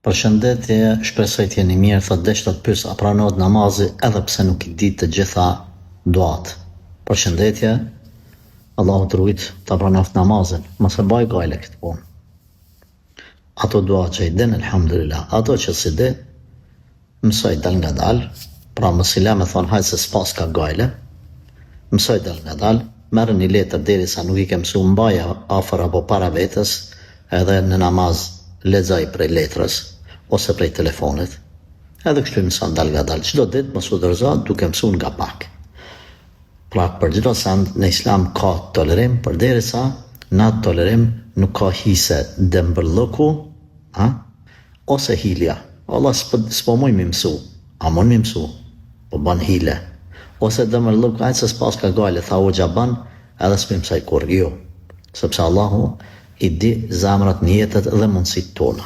Përshëndetje, shpresoj të jeni mirë, thot desha të pyes a pranohet namazi edhe pse nuk i di të gjitha duat. Përshëndetje, Allahu të rujt të pranoft namazin, mos e baj gajle këtë punë. Ato dua që i din, elhamdulillah, ato që si di, mësoj dal nga dal, pra mos i la me thonë hajtë se s'pas ka gajle, mësoj dal nga dal, merë një letër deri sa nuk i ke mësu mbaja afër apo para vetës, edhe në namaz lexoj prej letrës ose prej telefonit. Edhe kështu mëson dal nga dal. Çdo ditë mos u dorëzo duke mësuar nga pak. Pra për çdo send në Islam ka tolerim, përderisa në atë tolerim nuk ka hise dëmbërllëku, ose hilja. Allah s'po moj mi mësu, a mon mi mësu, po ban hile. Ose dëmbërllëku, ajtë se s'pas ka gale, tha u gjaban, edhe s'mi mësaj kur, jo. Sepse Allahu i di zamrat, njetet dhe mundësit tona.